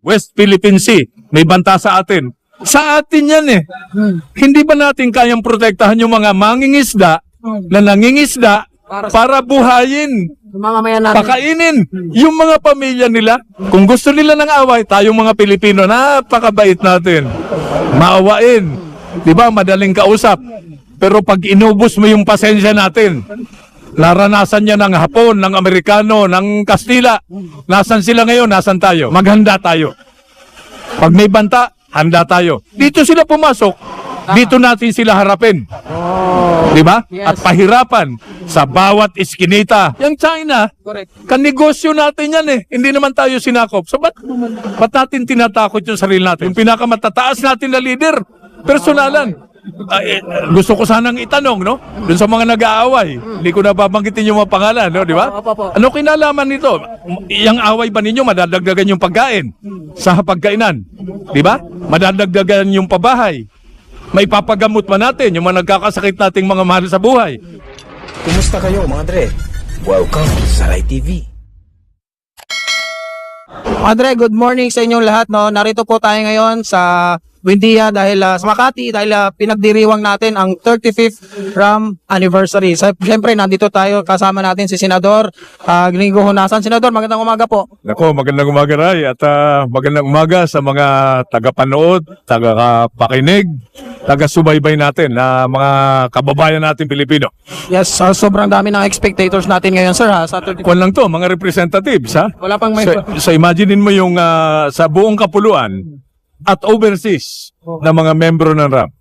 West Philippine Sea, may banta sa atin. Sa atin yan eh. Hindi ba natin kayang protektahan yung mga mangingisda na nangingisda para buhayin, Mamamayan natin. pakainin yung mga pamilya nila? Kung gusto nila ng away, tayong mga Pilipino, napakabait natin. Maawain. Di ba? Madaling kausap. Pero pag inubos mo yung pasensya natin, naranasan niya ng Hapon, ng Amerikano, ng Kastila. Nasaan sila ngayon? Nasaan tayo? Maghanda tayo. Pag may banta, handa tayo. Dito sila pumasok. Dito natin sila harapin. Di ba? Yes. At pahirapan sa bawat iskinita. Yung China, Correct. kanegosyo natin yan eh. Hindi naman tayo sinakop. So ba't natin tinatakot yung sarili natin? Yung pinakamatataas natin na leader, personalan. Gusto ko sanang itanong, no? Doon sa mga nag-aaway. Hindi ko na babanggitin yung mga pangalan, no? Di ba? Opo. Ano kinalaman nito? Yung away ba ninyo, madadagdagan yung pagkain sa pagkainan? Di ba? Madadagdagan yung pabahay. May papagamot ba natin yung mga nagkakasakit nating mga mahal sa buhay? Kumusta kayo mga Dre? Welcome sa Rai TV. Andre, good morning sa inyong lahat. No? Narito po tayo ngayon sa Buendia dahil sa Makati dahil pinagdiriwang natin ang 35th RAM anniversary. Siyempre, nandito tayo kasama natin si Senador Gringo Honasan. Senador, magandang umaga po. Nako, magandang umaga Ray at magandang umaga sa mga tagapanood, tagapakinig, taga-subaybay natin na mga kababayan natin Pilipino. Yes, sobrang dami ng spectators natin ngayon, sir. Sa 35th. Kwan lang to, mga representatives ha. Wala pang may... So imaginein mo yung sa buong kapuluan at overseas na mga membro ng RAM.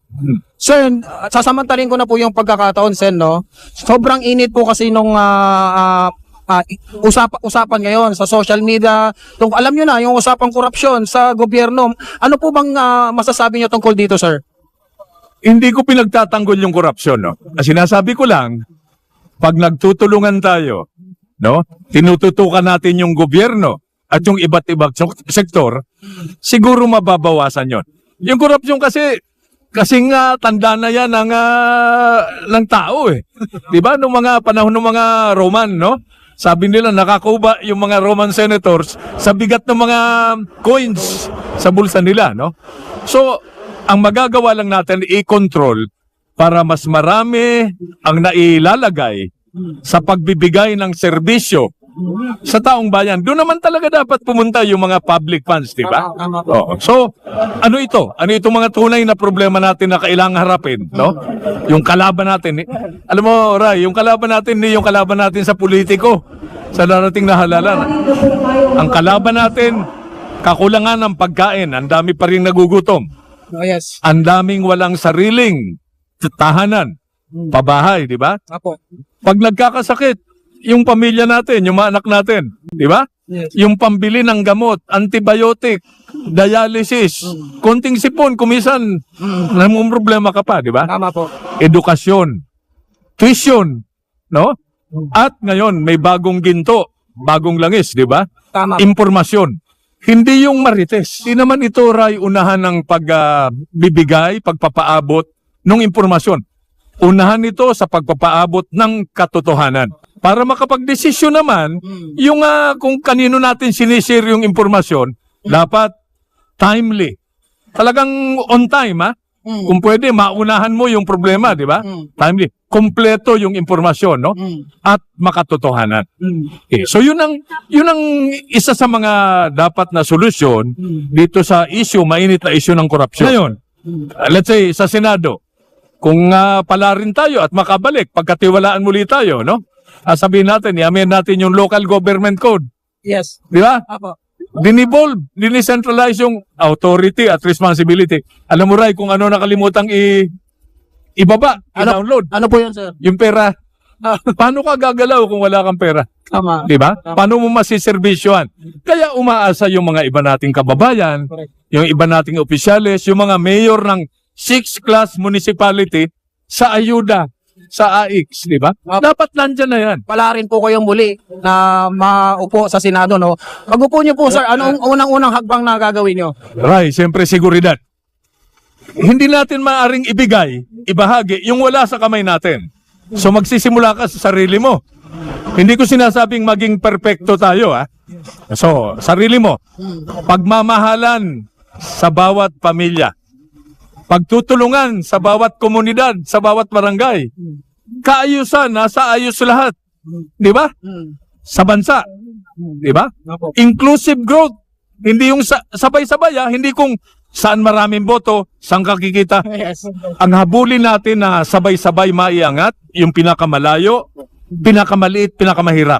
Sir, sasamantalin ko na po yung pagkakataon, Sen, no? Sobrang init po kasi nung usapan ngayon sa social media. Alam nyo na, yung usapang korupsyon sa gobyerno. Ano po bang masasabi nyo tungkol dito, sir? Hindi ko pinagtatanggol yung korupsyon, no? Sinasabi ko lang, pag nagtutulungan tayo, no? Tinututukan natin yung gobyerno at yung iba't ibang sektor, siguro mababawasan yon. Yung korupsyon kasi tanda na yan ng tao eh. 'Di ba? Nung mga panahon ng mga Roman, no? Sabi nila nakakuba yung mga Roman senators sa bigat ng mga coins sa bulsa nila, no? So, ang magagawa lang natin i-control para mas marami ang nailalagay sa pagbibigay ng serbisyo sa taong bayan. Doon naman talaga dapat pumunta yung mga public funds, di ba? Oo. So, ano ito? Ano itong mga tunay na problema natin na kailangang harapin, no? Yung kalaban natin. Alam mo, Ray, yung kalaban natin, hindi yung kalaban natin sa politiko, sa darating na halalan. Ang kalaban natin, kakulangan ng pagkain. Ang dami pa rin nagugutom. Oh, yes. Ang daming walang sariling tahanan, pabahay, di ba? Apo. Pag nagkakasakit, yung pamilya natin, yung mga anak natin, di ba? Yes. Yung pambili ng gamot, antibiotic, dialysis, konting sipon, kumisan, namang problema ka pa, di ba? Tama po. Edukasyon, tuition, no? At ngayon, may bagong ginto, bagong langis, di ba? Tama. Impormasyon. Hindi yung marites. Hindi naman ito, Ray, unahan ng pagbibigay, pagpapaabot ng impormasyon. Unahan ito sa pagpapaabot ng katotohanan. Para makapagdesisyon naman, yung kung kanino natin sinishare yung impormasyon, dapat timely. Talagang on time, ha? Kung pwede, maunahan mo yung problema, di ba? Timely. Kompleto yung impormasyon, no? At makatotohanan. Okay. So yun ang isa sa mga dapat na solusyon dito sa mainit na issue ng korupsyon. Ngayon, let's say sa Senado, kung pala rin tayo at makabalik, pagkatiwalaan muli tayo, no? Sabihin natin, i-amend natin yung local government code. Yes. Di ba? Apo. Dinivolve, dinicentralize yung authority at responsibility. Alam mo, Ray, kung ano nakalimutang ibaba, i-download. Ano po yun, sir? Yung pera. Paano ka gagalaw kung wala kang pera? Tama. Di ba? Paano mo masiservisyohan? Kaya umaasa yung mga iba nating kababayan, Correct. yung iba nating opisyales, yung mga mayor ng 6th-class municipality sa ayuda sa AIX, di ba? Dapat nandyan na yan. Pala rin po kayong muli na maupo sa Senado, no? Pag-upo niyo po, sir, anong unang-unang hagbang na gagawin niyo? Ray, siyempre seguridad. Hindi natin maaring ibahagi yung wala sa kamay natin. So magsisimula ka sa sarili mo. Hindi ko sinasabing maging perpekto tayo, ha? So, sarili mo, pagmamahalan sa bawat pamilya, pagtutulungan sa bawat komunidad, sa bawat barangay, kaayusan, nasa ayos lahat. Di ba? Sa bansa. Di ba? Inclusive growth. Hindi yung sabay-sabay, ha? Hindi kung saan maraming boto, saan kakikita. Yes. Ang habulin natin na sabay-sabay maiangat, yung pinakamalayo, pinakamaliit, pinakamahirap.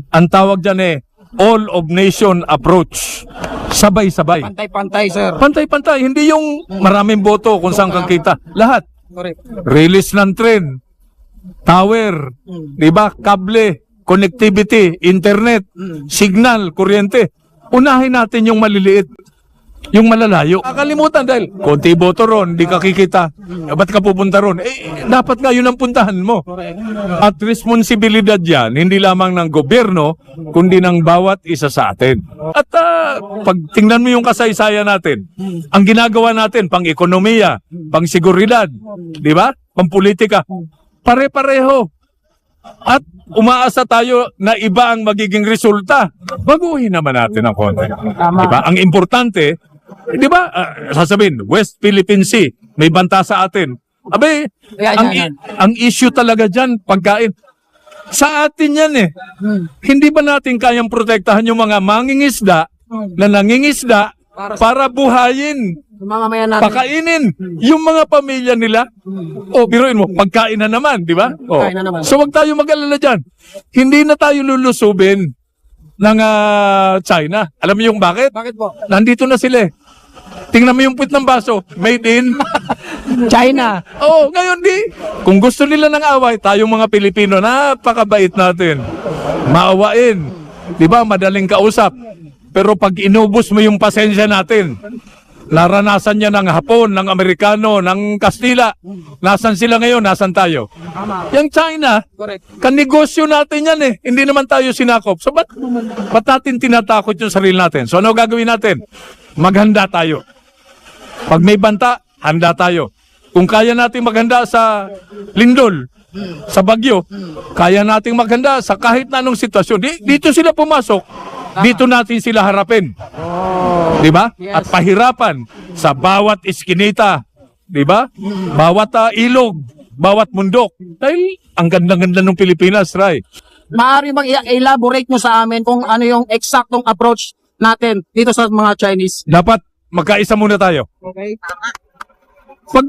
Ang tawag dyan all of nation approach. Sabay-sabay. Pantay-pantay, sir. Pantay-pantay, hindi yung maraming boto kung saan kakita. Lahat. Correct. Release ng tren, tower, di ba? Kable, connectivity, internet, signal, kuryente. Unahin natin yung maliliit, yung malalayo. Kakalimutan dahil konti boto ron, di ka kikita. Ba't ka pupunta ron? Dapat nga yun ang puntahan mo. At responsibilidad yan, hindi lamang ng gobyerno, kundi ng bawat isa sa atin. At pag tingnan mo yung kasaysayan natin, ang ginagawa natin, pang ekonomiya, pang seguridad, di ba? Pang politika, pare-pareho. At umaasa tayo na iba ang magiging resulta. Baguhin naman natin ang konti. Diba? Ang importante, di ba, sasabihin, West Philippine Sea, may banta sa atin. Abe, ang issue talaga dyan, pagkain. Sa atin yan Hindi ba natin kayang protektahan yung mga mangingisda na nangingisda para buhayin? Mamamayan natin. Pakainin yung mga pamilya nila. Biruin mo, pagkain na naman, di ba? Pagkain na naman. So wag tayo mag-alala dyan. Hindi na tayo lulusubin ng China. Alam mo yung bakit? Bakit po? Nandito na sila Tingnan mo yung puwit ng baso, made in China. ngayon kung gusto nila ng away, tayong mga Pilipino, napakabait natin. Maawain. Di ba? Madaling kausap. Pero pag inubos mo yung pasensya natin, naranasan niya ng Hapon, ng Amerikano, ng Kastila. Nasaan sila ngayon? Nasaan tayo? Yung China, Correct. kanegosyo natin yan Hindi naman tayo sinakop. So ba't natin tinatakot yung sarili natin? So ano gagawin natin? Maghanda tayo. Pag may banta, handa tayo. Kung kaya nating maghanda sa lindol, sa bagyo, kaya nating maghanda sa kahit na anong sitwasyon. Dito sila pumasok, dito natin sila harapin. Di ba? Yes. At pahirapan sa bawat iskinita. Di ba? Bawat ilog, bawat mundok. Dahil ang ganda-ganda ng Pilipinas, Ray. Maaari bang i-elaborate nyo sa amin kung ano yung eksaktong approach natin dito sa mga Chinese? Dapat magkaisa muna tayo. Okay. Pag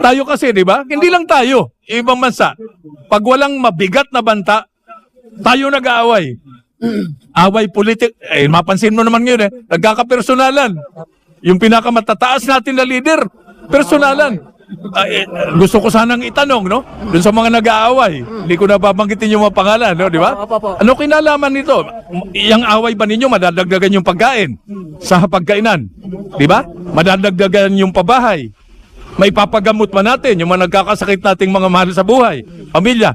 tayo kasi, di ba? Hindi lang tayo, ibang bansa. Pag walang mabigat na banta, tayo nag-aaway. Away politik, mapansin mo naman ngayon nagkakapersonalan. Yung pinakamatataas natin na leader, personalan. Gusto ko sanang itanong, no? Doon sa mga nag-aaway, hindi ko nababanggitin yung mga pangalan, no? Di ba? Ano kinalaman nito? Yang away ba ninyo, madadagdagan yung pagkain sa pagkainan? Di ba? Madadagdagan yung pabahay. May papagamot ba natin yung mga nagkakasakit nating mga mahal sa buhay, pamilya?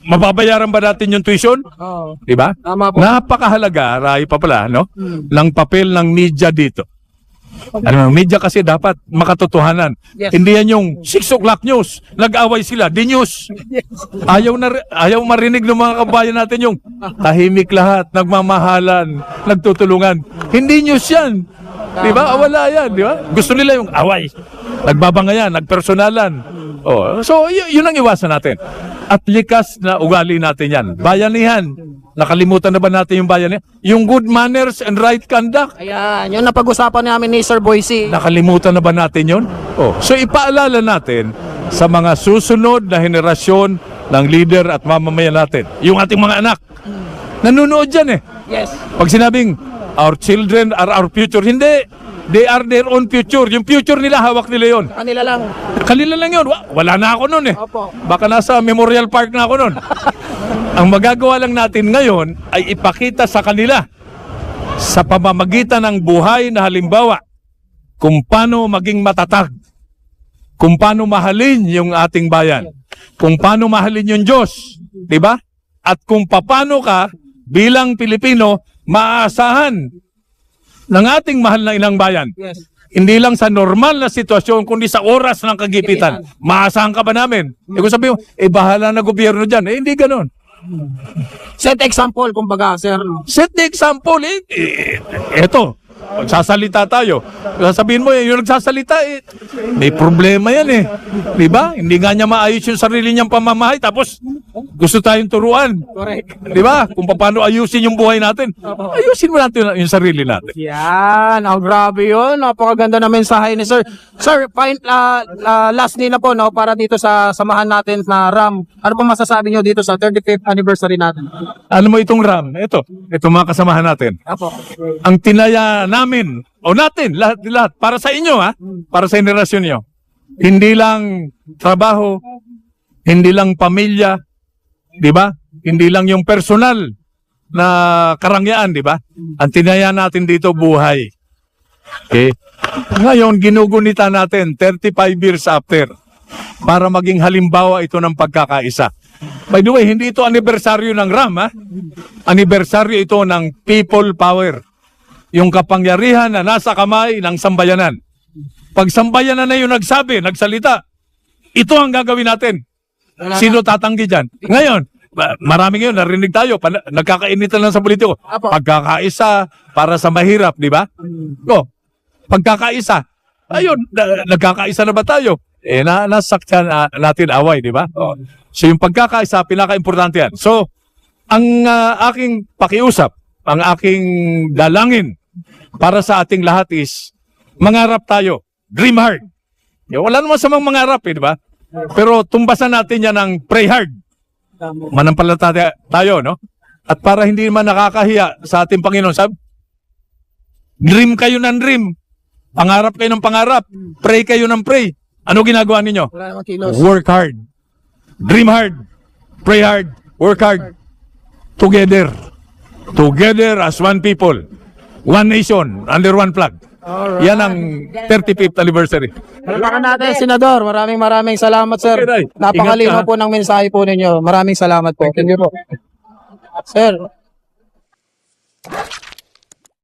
Mababayaran ba natin yung tuition? Oo. Di ba? Tama po. Napakahalaga, Ray pa pala, no? Ng papel ng media dito. Media kasi dapat makatotohanan. Yes. Hindi yan yung 6 o'clock news. Nag-away sila, di news. Ayaw marinig ng mga kabayan natin yung tahimik lahat, nagmamahalan, nagtutulungan. Hindi news yan. Di ba? Wala yan, di ba? Gusto nila yung away. Nagbabangayan, nagpersonalan. So, yun ang iwasan natin. At likas na ugali natin yan. Bayanihan. Nakalimutan na ba natin yung bayanihan? Yung good manners and right conduct. Ayan, yun na pag-usapan namin ni Sir Boise. Nakalimutan na ba natin yun? So, ipaalala natin sa mga susunod na henerasyon ng leader at mamamayan natin. Yung ating mga anak. Nanonood dyan Yes. Pag sinabing, our children are our future. Hindi. They are their own future. Yung future nila, hawak nila yon. Kanila lang. Kanila lang yun. Wala na ako nun Opo. Baka nasa Memorial Park na ako nun. Ang magagawa lang natin ngayon ay ipakita sa kanila sa pamamagitan ng buhay na halimbawa kung paano maging matatag, kung paano mahalin yung ating bayan, kung paano mahalin yung Diyos, di ba? At kung paano ka bilang Pilipino maaasahan ng ating mahal na inang bayan. Yes. Hindi lang sa normal na sitwasyon, kundi sa oras ng kagipitan. Maasahan ka ba namin? Kung sabi mo, bahala na gobyerno dyan. Hindi ganon. Set example, kumbaga, sir. Set the example, eto, magsasalita tayo. Sasabihin mo, yung nagsasalita, may problema yan Di ba? Hindi nga niya maayos yung sarili niyang pamamahay, tapos gusto tayong turuan. Correct. Di ba? Kung paano ayusin yung buhay natin. Ayusin mo natin yung sarili natin. Yan, grabe yun. Napakaganda na mensahe ni sir. Sir, lastly na po, no, para dito sa samahan natin na RAM. Ano po masasabi nyo dito sa 35th anniversary natin? Ano mo itong RAM? Ito mga kasamahan natin. Apo. Ang tinaya namin, o natin, lahat, para sa inyo para sa henerasyon nyo. Hindi lang trabaho, hindi lang pamilya, di ba? Hindi lang yung personal na karangyaan, di ba? Ang tinaya natin dito, buhay. Okay? Ngayon, ginugunita natin 35 years after para maging halimbawa ito ng pagkakaisa. By the way, hindi ito anibersaryo ng RAM, Anibersaryo ito ng people power. Yung kapangyarihan na nasa kamay ng sambayanan. Pag sambayanan na yung nagsalita, ito ang gagawin natin. Sino tatanggi dyan? Ngayon, marami ngayon, narinig tayo, nagkakainitan lang sa politiko. Pagkakaisa para sa mahirap, di ba? Pagkakaisa. Ayun, nagkakaisa na ba tayo? Nasaktan natin away, di ba? So yung pagkakaisa, pinaka-importante yan. So, ang aking pakiusap, ang aking dalangin para sa ating lahat is, mangarap tayo. Dream hard. Wala naman sa mga mangarap, di ba? Pero tumbasan natin yan ng pray hard. Manampalataya tayo, no? At para hindi naman nakakahiya sa ating Panginoon, dream kayo ng dream. Pangarap kayo ng pangarap. Pray kayo ng pray. Ano ginagawa ninyo? Wala namang kilos. Work hard. Dream hard. Pray hard. Work hard. Together. Together as one people. One nation. Under one flag. Alright. Yan ang 35th anniversary. Palakpakan natin, Senador. Maraming salamat, sir. Okay, Ray. Napakalinaw Ingat ka, po ng mensahe po ninyo. Maraming salamat po. Thank you po. Sir,